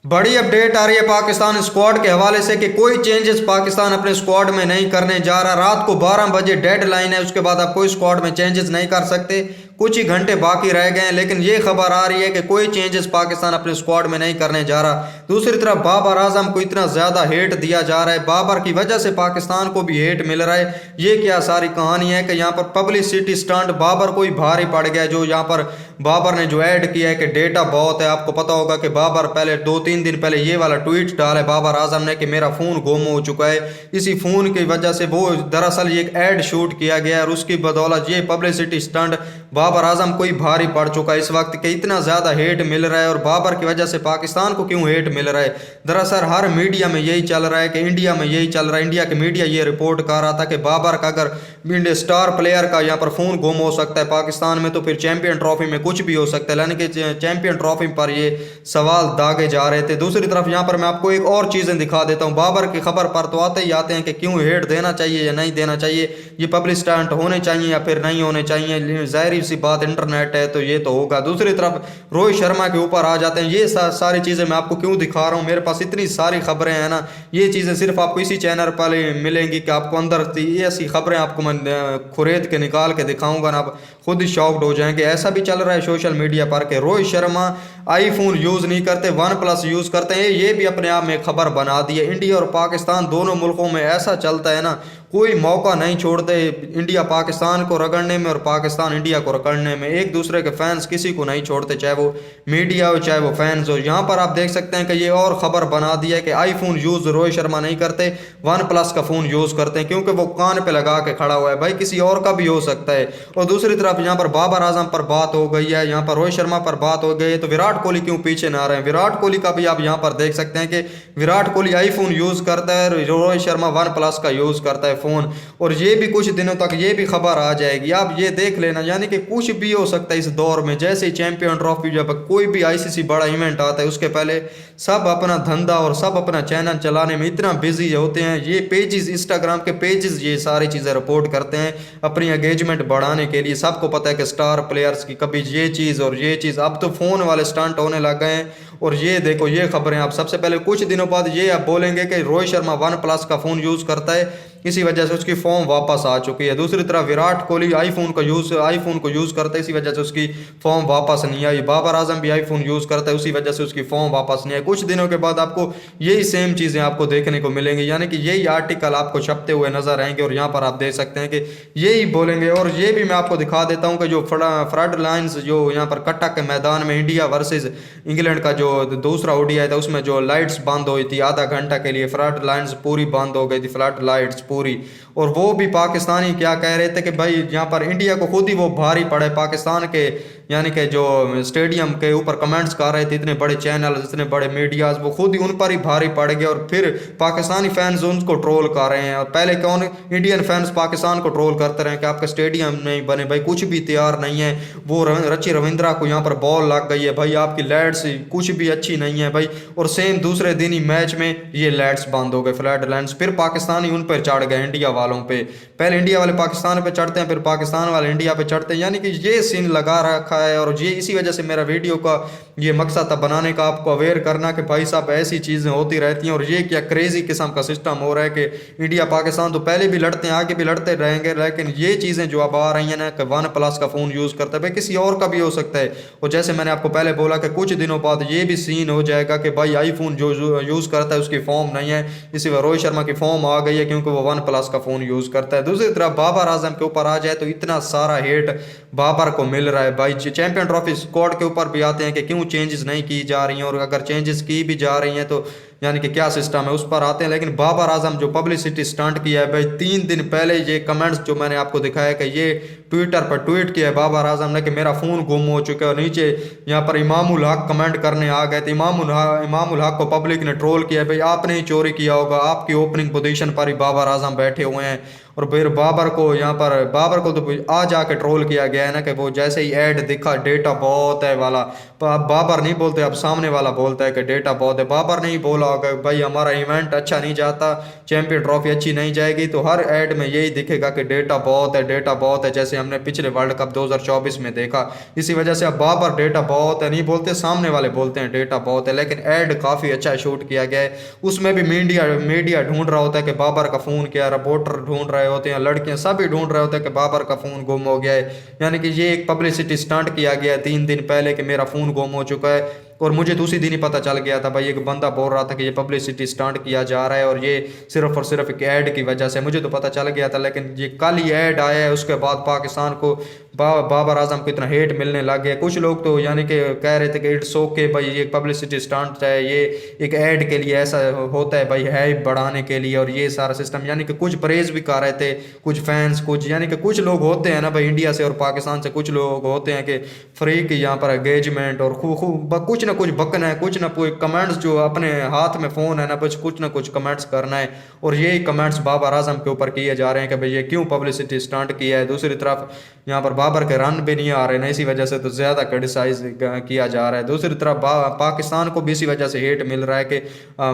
बड़ी अपडेट आ रही है पाकिस्तान स्क्वाड के हवाले से कि कोई चेंजेस पाकिस्तान अपने स्क्वाड में नहीं करने जा रहा। रात को 12 बजे डेडलाइन है, उसके बाद आप कोई स्क्वाड में चेंजेस नहीं कर सकते। कुछ ही घंटे बाकी रह गए हैं, लेकिन ये खबर आ रही है कि कोई चेंजेस पाकिस्तान अपने स्क्वाड में नहीं करने जा रहा। दूसरी तरफ बाबर आजम को इतना ज़्यादा हेट दिया जा रहा है, बाबर की वजह से पाकिस्तान को भी हेट मिल रहा है। ये क्या सारी कहानी है कि यहाँ पर पब्लिसिटी स्टंट बाबर को ही भारी पड़ गया। जो यहाँ पर बाबर ने जो ऐड किया है कि डेटा बहुत है, आपको पता होगा कि बाबर पहले 2-3 दिन पहले ये वाला ट्वीट डाला है बाबर आजम ने कि मेरा फ़ोन गुम हो चुका है। इसी फ़ोन की वजह से वो दरअसल ये एक ऐड शूट किया गया और उसकी बदौलत ये पब्लिसिटी स्टंट बाबर आजम को ही भारी पड़ चुका है इस वक्त कि इतना ज़्यादा हेट मिल रहा है। और बाबर की वजह से पाकिस्तान को क्यों हेट मिल रहा है, दरअसल हर मीडिया में यही चल रहा है कि इंडिया में यही चल रहा है। इंडिया के मीडिया ये रिपोर्ट कर रहा था कि बाबर का अगर इंडिया स्टार प्लेयर का यहाँ पर फ़ोन गुम हो सकता है पाकिस्तान में, तो फिर चैंपियन ट्रॉफी में कुछ भी हो सकता है, यानी कि चैंपियन ट्रॉफी पर ये सवाल दागे जा रहे थे। दूसरी तरफ यहाँ पर मैं आपको एक और चीज़ें दिखा देता हूँ। बाबर की खबर पर तो आते ही आते हैं कि क्यों हेट देना चाहिए या नहीं देना चाहिए, ये पब्लिक स्टंट होने चाहिए या फिर नहीं होने चाहिए। जाहिर सी बात इंटरनेट है तो ये तो होगा। दूसरी तरफ रोहित शर्मा के ऊपर आ जाते हैं। ये सारी चीज़ें मैं आपको क्यों दिखा रहा हूँ, मेरे पास इतनी सारी खबरें हैं ना, ये चीज़ें सिर्फ आपको इसी चैनल पर मिलेंगी कि आपको अंदर ऐसी खबरें आपको मैं खुरेद के निकाल के दिखाऊंगा ना, आप खुद ही शॉक्ड हो जाएंगे। ऐसा भी चल रहा है सोशल मीडिया पर कि रोहित शर्मा आईफोन यूज़ नहीं करते, वन प्लस यूज़ करते हैं। ये भी अपने आप में खबर बना दी है। इंडिया और पाकिस्तान दोनों मुल्कों में ऐसा चलता है ना, कोई मौका नहीं छोड़ते इंडिया पाकिस्तान को रगड़ने में और पाकिस्तान इंडिया को रगड़ने में। एक दूसरे के फैंस किसी को नहीं छोड़ते, चाहे वो मीडिया हो चाहे वो फैंस हो। यहाँ पर आप देख सकते हैं कि ये और ख़बर बना दी है कि आईफोन यूज़ रोहित शर्मा नहीं करते, वन प्लस का फ़ोन यूज़ करते हैं, क्योंकि वो कान पे लगा के खड़ा हुआ है। भाई किसी और का भी हो सकता है। और दूसरी तरफ यहाँ पर बाबर आजम पर बात हो गई है, यहाँ पर रोहित शर्मा पर बात हो गई है, तो विराट कोहली क्यों पीछे ना रहे हैं। विराट कोहली का भी आप यहाँ पर देख सकते हैं कि विराट कोहली आईफोन यूज़ करता है, रोहित शर्मा वन प्लस का यूज़ करता है फ़ोन। और ये भी कुछ दिनों तक ये भी खबर आ जाएगी, आप ये देख लेना। यानी कि कुछ भी हो सकता है इस दौर में। जैसे ही चैंपियन ट्रॉफी, जब कोई भी आईसीसी बड़ा इवेंट आता है, उसके पहले सब अपना धंधा और सब अपना चैनल चलाने में इतना बिजी होते हैं। ये पेजेस, इंस्टाग्राम के पेजेस ये सारी चीज़ें रिपोर्ट करते हैं अपनी एंगेजमेंट बढ़ाने के लिए। सबको पता है कि स्टार प्लेयर्स की कभी ये चीज़ और ये चीज़, अब तो फ़ोन वाले स्टंट होने लग गए हैं। और ये देखो ये खबरें, आप सबसे पहले कुछ दिनों बाद ये आप बोलेंगे कि रोहित शर्मा वन प्लस का फ़ोन यूज़ करता है, इसी वजह से उसकी फॉर्म वापस आ चुकी है। दूसरी तरफ विराट कोहली आईफोन को यूज़ करता है, इसी वजह से उसकी फॉर्म वापस नहीं आई। बाबर आजम भी आईफोन यूज़ करता है, उसी वजह से उसकी फॉर्म वापस नहीं आई। कुछ दिनों के बाद आपको यही सेम चीज़ें आपको देखने को मिलेंगी, यानी कि यही आर्टिकल आपको छपते हुए नजर आएंगे। और यहाँ पर आप देख सकते हैं कि यही बोलेंगे। और ये भी मैं आपको दिखा देता हूँ कि जो फ्लड लाइन्स जो यहाँ पर कटक के मैदान में इंडिया वर्सेज इंग्लैंड का जो दूसरा ओडीआई था, उसमें जो लाइट्स बंद हुई थी आधा घंटा के लिए, फ्लड लाइन्स पूरी बंद हो गई थी, फ्लड लाइट्स पूरी। और वो भी पाकिस्तानी क्या कह रहे थे कि भाई यहाँ पर इंडिया को खुद ही वो भारी पड़े पाकिस्तान के, यानी कि जो स्टेडियम के ऊपर कमेंट्स कर रहे थे इतने बड़े चैनल, इतने बड़े मीडियाज, वो खुद ही उन पर ही भारी पड़ गए। और फिर पाकिस्तानी फैंस उनको ट्रोल कर रहे हैं। और पहले कौन इंडियन फैंस पाकिस्तान को ट्रोल करते रहे कि आपका स्टेडियम नहीं बने, भाई कुछ भी तैयार नहीं है, वो रची रविंद्रा को यहाँ पर बॉल लग गई है, भाई आपकी लाइट्स कुछ भी अच्छी नहीं है भाई। और सेम दूसरे दिन ही मैच में ये लाइट्स बंद हो गए, फ्लड लाइट्स। फिर पाकिस्तानी उन पर चढ़ गए इंडिया वालों पे। पहले इंडिया वाले पाकिस्तान पे चढ़ते हैं, फिर पाकिस्तान वाले इंडिया पे चढ़ते हैं, यानी कि ये सीन लगा रखा है। और ये इसी वजह से मेरा वीडियो का ये मकसद था बनाने का, आपको अवेयर करना कि भाई साहब ऐसी चीज़ें होती रहती हैं। और ये क्या क्रेजी किस्म का सिस्टम हो रहा है कि इंडिया पाकिस्तान तो पहले भी लड़ते हैं, आगे भी लड़ते रहेंगे, लेकिन ये चीज़ें जो अब आ रही हैं ना कि वन प्लस का फ़ोन यूज़ करता है, भाई किसी और का भी हो सकता है। और जैसे मैंने आपको पहले बोला कि कुछ दिनों बाद ये भी सीन हो जाएगा कि भाई आईफोन जो यूज़ करता है उसकी फॉर्म नहीं है, इसी वजह रोहित शर्मा की फॉर्म आ गई है क्योंकि वो वन प्लस का फ़ोन यूज़ करता है। दूसरी तरफ बाबर आजम के ऊपर आ जाए तो इतना सारा हेट बाबर को मिल रहा है। भाई चैंपियन ट्रॉफी स्क्वाड के ऊपर भी आते हैं कि क्यों चेंजेस नहीं की जा रही हैं, और अगर चेंजेस की भी जा रही हैं तो यानी कि क्या सिस्टम है, उस पर आते हैं। लेकिन बाबर आजम जो पब्लिसिटी स्टंट किया है भाई, 3 दिन पहले ये कमेंट्स जो मैंने आपको दिखाया कि ये ट्विटर पर ट्वीट किया है बाबर आजम ने कि मेरा फ़ोन गुम हो चुका है, और नीचे यहाँ पर इमामुल हक कमेंट करने आ गए थे। इमामुल हक को पब्लिक ने ट्रोल किया है, भाई आपने ही चोरी किया होगा, आपकी ओपनिंग पोजीशन पर ही बाबर आजम बैठे हुए हैं। और फिर बाबर को यहाँ पर बाबर को तो आ जाके ट्रोल किया गया है ना कि वो जैसे ही ऐड दिखा डेटा बहुत है वाला, बाबर नहीं बोलते, अब सामने वाला बोलता है कि डेटा बहुत है। बाबर नहीं बोला होगा भाई हमारा इवेंट अच्छा नहीं जाता, चैंपियन ट्रॉफी अच्छी नहीं जाएगी, तो हर ऐड में यही दिखेगा कि डेटा बहुत है, डेटा बहुत है, जैसे हमने पिछले वर्ल्ड कप 2024 में देखा। इसी वजह से अब बाबर डेटा बहुत है नहीं बोलते, सामने वाले बोलते हैं डेटा बहुत है। लेकिन ऐड काफ़ी अच्छा शूट किया गया है, उसमें भी मीडिया मीडिया ढूंढ रहा होता है कि बाबर का फ़ोन क्या, रिपोर्टर ढूंढ रहे होते हैं, लड़कियां सभी ढूंढ रहे होते हैं कि बाबर का फ़ोन गुम हो गया है। यानी कि ये एक पब्लिसिटी स्टंट किया गया है 3 दिन पहले कि मेरा फ़ोन गुम हो चुका है, और मुझे तो उसी दिन ही पता चल गया था भाई, एक बंदा बोल रहा था कि ये पब्लिसिटी स्टंट किया जा रहा है और ये सिर्फ और सिर्फ एक ऐड की वजह से, मुझे तो पता चल गया था। लेकिन ये कल ही ऐड आया है, उसके बाद पाकिस्तान को बाबर आजम को इतना हेट मिलने लग गया। कुछ लोग तो यानी कि कह रहे थे कि इट्स ओके भाई, ये पब्लिसिटी स्टंट है, ये एक ऐड के लिए ऐसा होता है भाई, है बढ़ाने के लिए, और ये सारा सिस्टम, यानी कि कुछ प्रेज भी कर रहे थे कुछ फैंस, कुछ यानी कि कुछ लोग होते हैं ना भाई इंडिया से और पाकिस्तान से, कुछ लोग होते हैं कि फ्री की यहाँ पर एंगेजमेंट और कुछ ना कुछ बकना है, कुछ ना कोई कमेंट्स, जो अपने हाथ में फ़ोन है ना, बस कुछ ना कुछ कमेंट्स करना है, और यही कमेंट्स बाबर आजम के ऊपर किए जा रहे हैं कि भाई ये क्यों पब्लिसिटी स्टंट किया है। दूसरी तरफ यहाँ पर बाबर के रन भी नहीं आ रहे ना, इसी वजह से तो ज़्यादा क्रिटिसाइज किया जा रहा है। दूसरी तरफ पाकिस्तान को भी इसी वजह से हेट मिल रहा है कि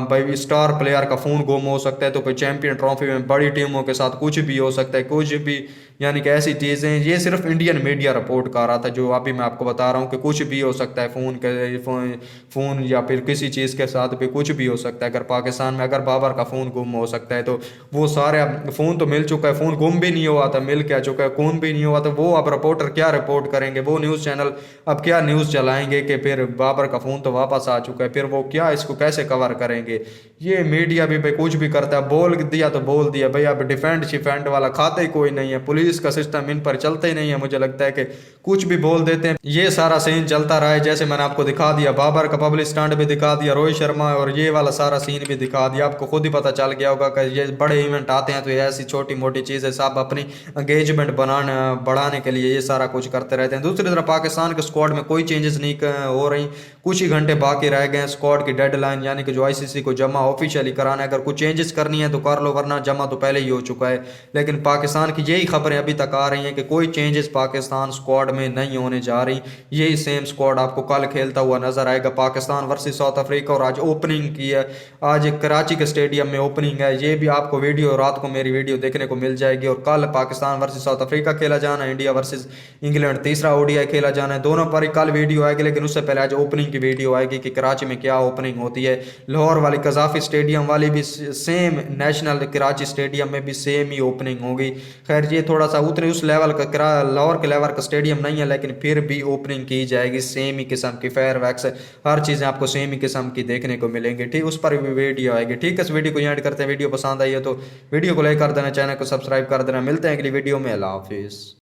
भाई स्टार प्लेयर का फ़ोन गुम हो सकता है, तो कोई चैंपियन ट्रॉफी में बड़ी टीमों के साथ कुछ भी हो सकता है, कुछ भी, यानी कि ऐसी चीज़ें। ये सिर्फ इंडियन मीडिया रिपोर्ट कर रहा था, जो अभी मैं आपको बता रहा हूँ कि कुछ भी हो सकता है, फ़ोन या फिर किसी चीज़ के साथ भी कुछ भी हो सकता है। अगर पाकिस्तान में अगर बाबर का फ़ोन गुम हो सकता है, तो वो सारे फ़ोन तो मिल चुका है, फ़ोन गुम भी नहीं हुआ था, मिल क्या चुका है, गुम भी नहीं हुआ, तो वो अब रिपोर्टर क्या रिपोर्ट करेंगे, वो न्यूज़ चैनल अब क्या न्यूज़ चलाएंगे कि फिर बाबर का फ़ोन तो वापस आ चुका है, फिर वो क्या इसको कैसे कवर करेंगे। ये मीडिया भी भाई कुछ भी करता है, बोल दिया तो बोल दिया भाई, अब डिफेंड शिफेंड वाला खाता ही कोई नहीं है, पुलिस का सिस्टम इन पर चलता ही नहीं है। मुझे लगता है कि कुछ भी बोल देते हैं। ये सारा सीन चलता रहा है, जैसे मैंने आपको दिखा दिया, बाबर का पब्लिक स्टंट भी दिखा दिया, रोहित शर्मा और ये वाला सारा सीन भी दिखा दिया, आपको खुद ही पता चल गया होगा कि ये बड़े इवेंट आते हैं तो ये ऐसी छोटी मोटी चीज़ें सब अपनी एंगेजमेंट बढ़ाने के लिए ये सारा कुछ करते रहते हैं। दूसरी तरफ पाकिस्तान के स्क्वाड में कोई चेंजेस नहीं हो रही, कुछ ही घंटे बाकी रह गए स्क्वाड की डेडलाइन, यानी कि जो आईसीसी को जमा ऑफिशियली कराना है, अगर कुछ चेंजेस करनी है तो कर लो, वरना जमा तो पहले ही हो चुका है। लेकिन पाकिस्तान की यही खबरें अभी तक आ रही हैं कि कोई चेंजेस पाकिस्तान स्क्वाड में नहीं होने जा रही, यही सेम स्क्वाड आपको कल खेलता हुआ नजर आएगा। पाकिस्तान वर्सेस साउथ अफ्रीका, और आज ओपनिंग की है, आज कराची के स्टेडियम में ओपनिंग है, ये भी आपको वीडियो रात को मेरी वीडियो देखने को मिल जाएगी। और कल पाकिस्तान वर्सेस साउथ अफ्रीका खेला जाना है, इंडिया वर्सेस इंग्लैंड तीसरा ओडीआई खेला जाना है, दोनों पर ही कल वीडियो आएगी। लेकिन उससे पहले आज ओपनिंग की वीडियो आएगी कि कराची में क्या ओपनिंग होती है। लाहौर वाली कजाफी स्टेडियम वाली भी सेम, नेशनल कराची स्टेडियम में भी सेम ही ओपनिंग होगी। खैर ये थोड़ा सा उतने उस लेवल का लाहौर के लेवल का स्टेडियम नहीं है, लेकिन फिर भी ओपनिंग की जाएगी, सेम ही किस्म की फायर वैक्स, हर चीज़ें आपको सेम ही किस्म की देखने को मिलेंगी। ठीक, उस पर भी वीडियो आएगी। ठीक है, इस वीडियो को ऐड करते हैं, वीडियो पसंद आई है तो वीडियो को लाइक कर देना, चैनल को सब्सक्राइब कर देना। मिलते हैं अगली वीडियो में, अल्लाह हाफिज़।